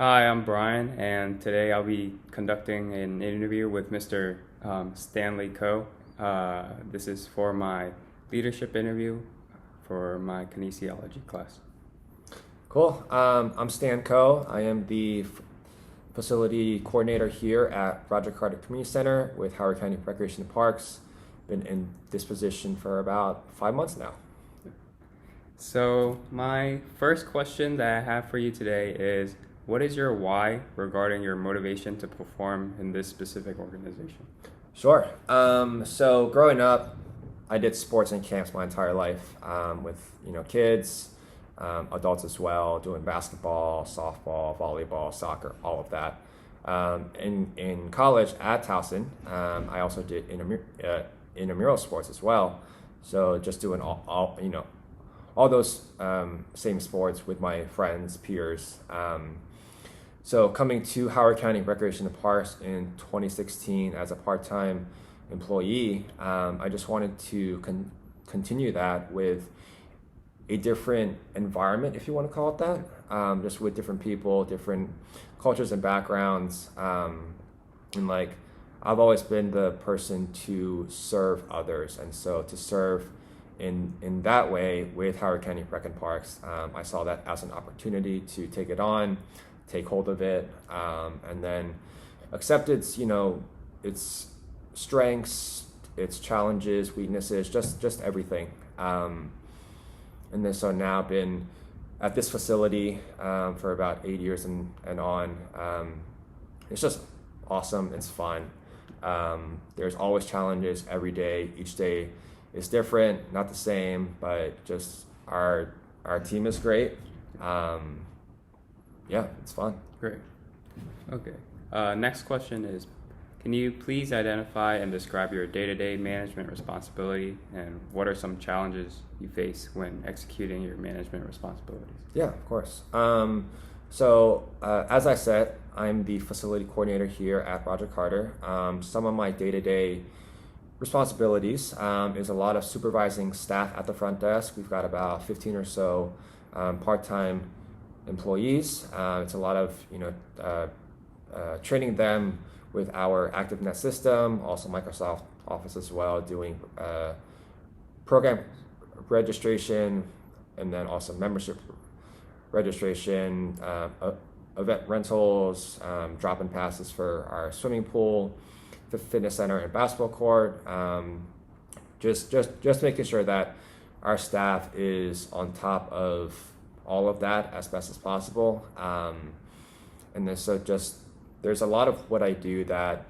Hi, I'm Brian, and today I'll be conducting an interview with Mr. Stanley Coe. This is for my leadership interview for my kinesiology class. Cool. I'm Stan Coe. I am the facility coordinator here at Roger Carter Community Center with Howard County Recreation and Parks. Been in this position for about 5 months now. So, my first question that I have for you today is what is your why regarding your motivation to perform in this specific organization? Sure. So growing up, I did sports and camps my entire life with kids, adults as well, doing basketball, softball, volleyball, soccer, all of that. In college at Towson, I also did intramural sports as well. So just doing all those same sports with my friends, peers. So coming to Howard County Recreation and Parks in 2016 as a part-time employee, I just wanted to continue that with a different environment, if you want to call it that, just with different people, different cultures and backgrounds. And I've always been the person to serve others. And so to serve in that way with Howard County Rec and Parks, I saw that as an opportunity to take it on, take hold of it, and then accept its strengths, its challenges, weaknesses, just everything. And then so now been at this facility for about 8 years and on. It's just awesome. It's fun. There's always challenges every day. Each day is different, not the same, but just our team is great. Yeah, it's fun. Great. Okay. Next question is can you please identify and describe your day-to-day management responsibility and what are some challenges you face when executing your management responsibilities? Yeah, of course. So as I said, I'm the facility coordinator here at Roger Carter. Some of my day-to-day responsibilities is a lot of supervising staff at the front desk. We've got about 15 or so part-time employees. It's a lot of training them with our ActiveNet system, also Microsoft Office as well, doing program registration and then also membership registration, event rentals, drop-in passes for our swimming pool, the fitness center and basketball court. Just making sure that our staff is on top of all of that as best as possible. And then so just there's a lot of what I do that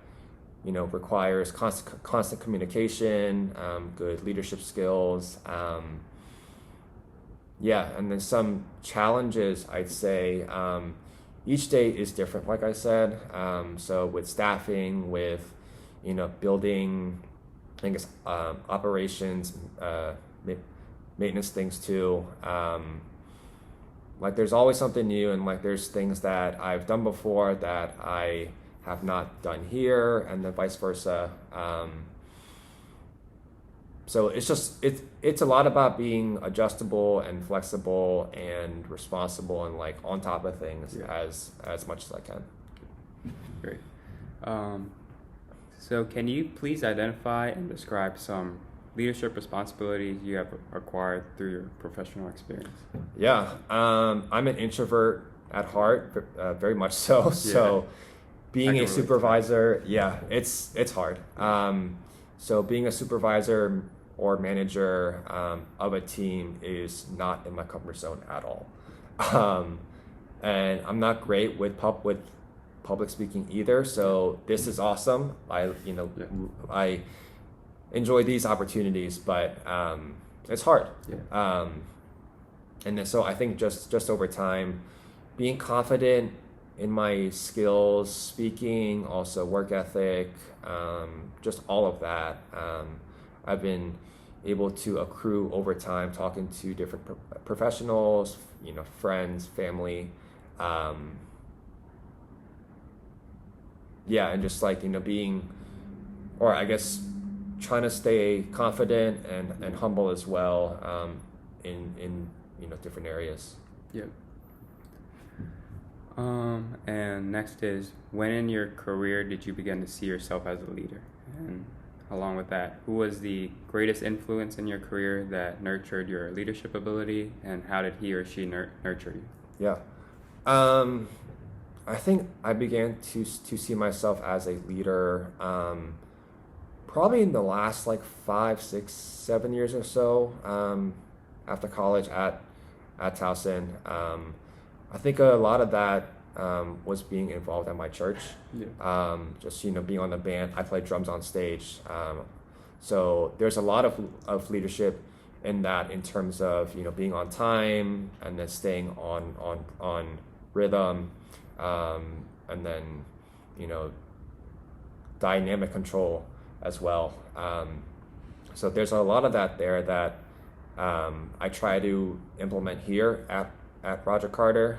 requires constant communication, good leadership skills. And then some challenges, I'd say. Each day is different, like I said. So with staffing, with building, I guess, operations, maintenance things too. There's always something new, and there's things that I've done before that I have not done here, and then vice versa. So it's a lot about being adjustable and flexible and responsible and on top of things as much as I can. Great. So can you please identify and describe some leadership responsibilities you have acquired through your professional experience? Yeah, I'm an introvert at heart, very much so. Yeah. So being a supervisor, it's hard. So being a supervisor or manager of a team is not in my comfort zone at all. And I'm not great with public speaking either. So this is awesome. I enjoy these opportunities, but it's hard. And then so I think just over time, being confident in my skills, speaking, also work ethic, just all of that, I've been able to accrue over time, talking to different professionals, friends, family, and just being, or I guess, trying to stay confident and humble as well in different areas. Yeah. And next is, when in your career did you begin to see yourself as a leader? And along with that, who was the greatest influence in your career that nurtured your leadership ability, and how did he or she nurture you? Yeah. I think I began to see myself as a leader probably in the last like 5, 6, 7 years or so after college at Towson. I think a lot of that was being involved at my church. Yeah. Just being on the band. I play drums on stage. So there's a lot of leadership in that, in terms of being on time and then staying on rhythm, and then dynamic control as well. So there's a lot of that there that I try to implement here at Roger Carter.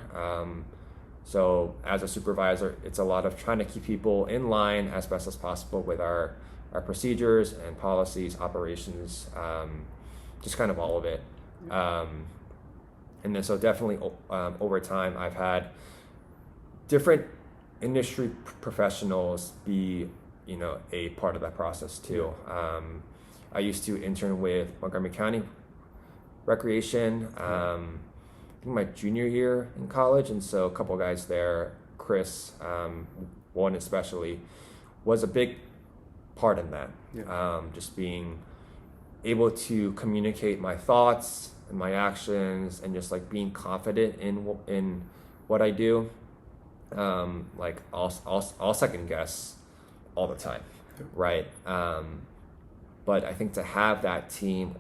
So as a supervisor, it's a lot of trying to keep people in line as best as possible with our procedures and policies, operations, just kind of all of it. And then so definitely over time, I've had different industry professionals be a part of that process too. I used to intern with Montgomery County Recreation. I think my junior year in college, and so a couple of guys there, Chris, one especially, was a big part in that. Yeah. Just being able to communicate my thoughts and my actions, and just like being confident in what I do. Like I'll second guess all the time, right? But I think to have that team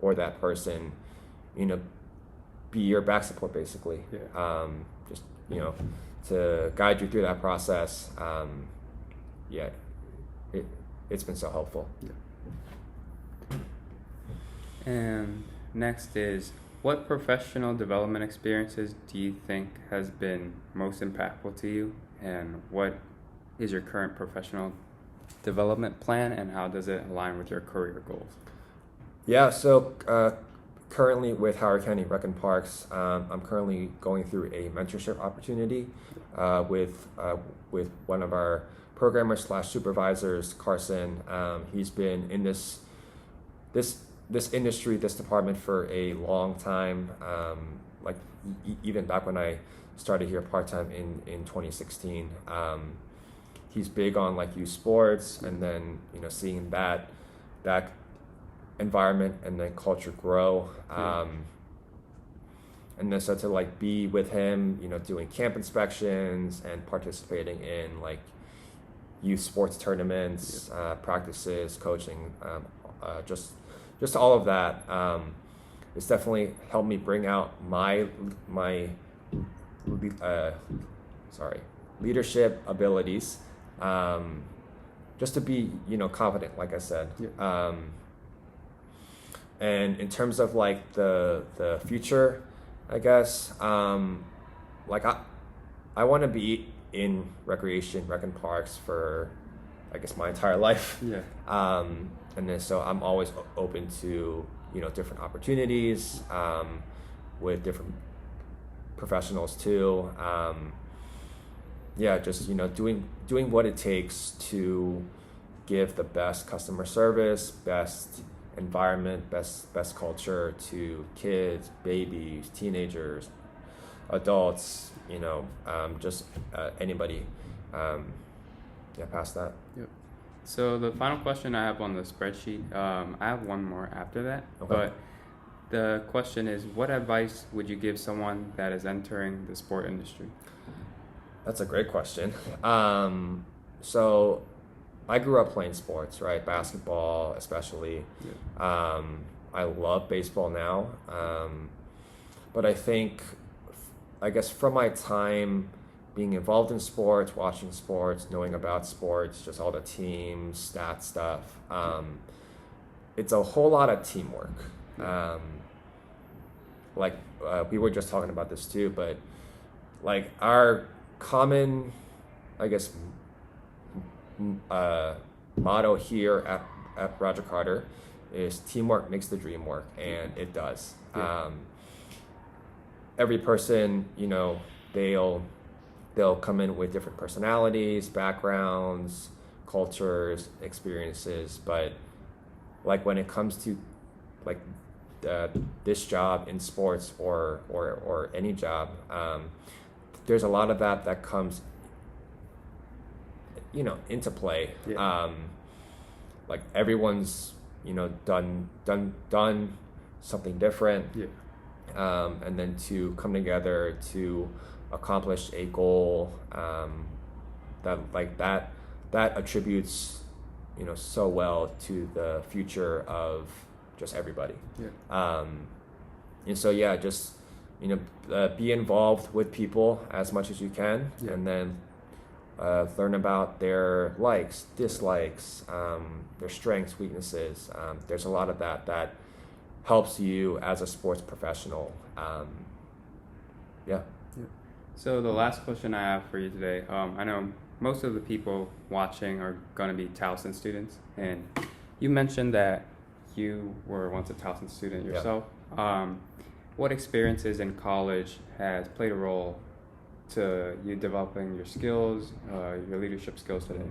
or that person, be your back support basically. Yeah. Just to guide you through that process. Yeah, it's been so helpful. Yeah. And next is, what professional development experiences do you think has been most impactful to you, and what is your current professional development plan, and how does it align with your career goals? Yeah, so currently with Howard County Rec and Parks, I'm currently going through a mentorship opportunity with one of our programmers / supervisors, Carson. He's been in this industry, this department for a long time, like even back when I started here part-time in 2016. He's big on like youth sports, and then seeing that environment and then culture grow, and then so to like be with him, doing camp inspections and participating in like youth sports tournaments, practices, coaching, just all of that. It's definitely helped me bring out my leadership abilities, just to be confident, like I said. Yeah. And in terms of like the future, I guess, like I want to be in rec and parks for, I guess, my entire life. Yeah. And then so I'm always open to different opportunities with different professionals too. Yeah, just doing what it takes to give the best customer service, best environment, best culture to kids, babies, teenagers, adults, just anybody. Past that. Yep. So the final question I have on the spreadsheet, I have one more after that, Okay. but the question is, what advice would you give someone that is entering the sport industry? That's a great question. So I grew up playing sports, right? Basketball, especially. Yeah. I love baseball now. But I guess from my time being involved in sports, watching sports, knowing about sports, just all the teams, stat stuff, it's a whole lot of teamwork. We were just talking about this too, but like our common, I guess, motto here at Roger Carter is teamwork makes the dream work, and it does. Yeah. Every person, they'll come in with different personalities, backgrounds, cultures, experiences, but like when it comes to like this job in sports or any job, there's a lot of that comes, into play. Yeah. Like everyone's, done something different. Yeah. And then to come together to accomplish a goal, that attributes, so well to the future of just everybody. Yeah. And so yeah, just be involved with people as much as you can, Yeah. and then learn about their likes, dislikes, their strengths, weaknesses. There's a lot of that helps you as a sports professional. Yeah. So the last question I have for you today, I know most of the people watching are going to be Towson students, and you mentioned that you were once a Towson student yourself. Yeah. What experiences in college has played a role to you developing your skills, your leadership skills today?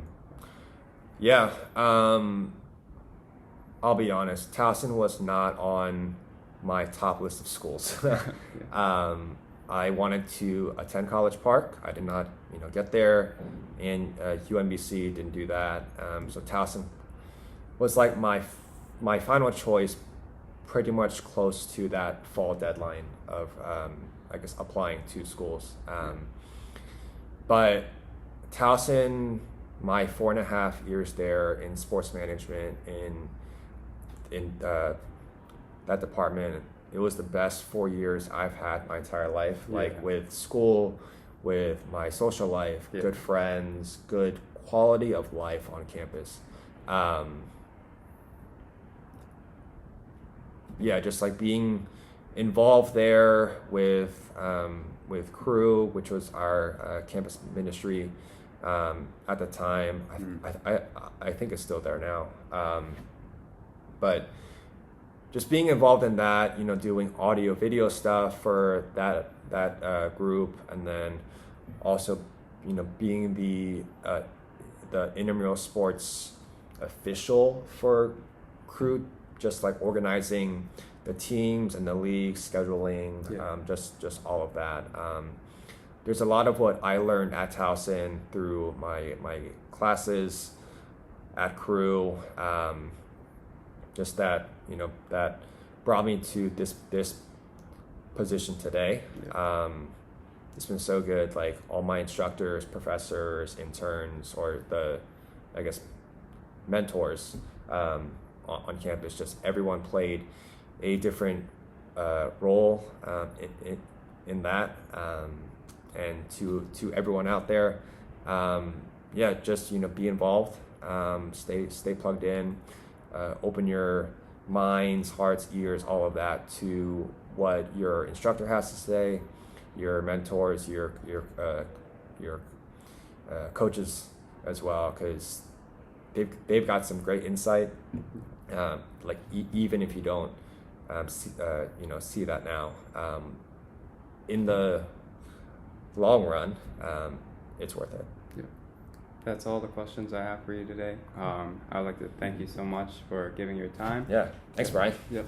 Yeah, I'll be honest, Towson was not on my top list of schools. Yeah. I wanted to attend College Park. I did not, get there, and UMBC didn't do that. So Towson was like my final choice, pretty much close to that fall deadline of, I guess, applying to schools. But Towson, my 4.5 years there in sports management in that department, it was the best 4 years I've had my entire life. Yeah. Like with school, with my social life, yeah. good friends, good quality of life on campus. Yeah, just like being involved there with Crew, which was our campus ministry at the time. I think it's still there now. But just being involved in that, doing audio video stuff for that group, and then also, being the intramural sports official for Crew, just like organizing the teams and the league scheduling, yeah. Just all of that. There's a lot of what I learned at Towson through my classes at Crew. Just that that brought me to this position today. Yeah. It's been so good. Like all my instructors, professors, interns, or I guess mentors on campus, just everyone played a different role in that. And to everyone out there, just be involved, stay plugged in, open your minds, hearts, ears, all of that to what your instructor has to say, your mentors, your coaches as well, because they've got some great insight. Like even if you don't see that now, in the long run, it's worth it. Yeah. That's all the questions I have for you today. I would like to thank you so much for giving your time. Yeah. Thanks, Brian. Yep.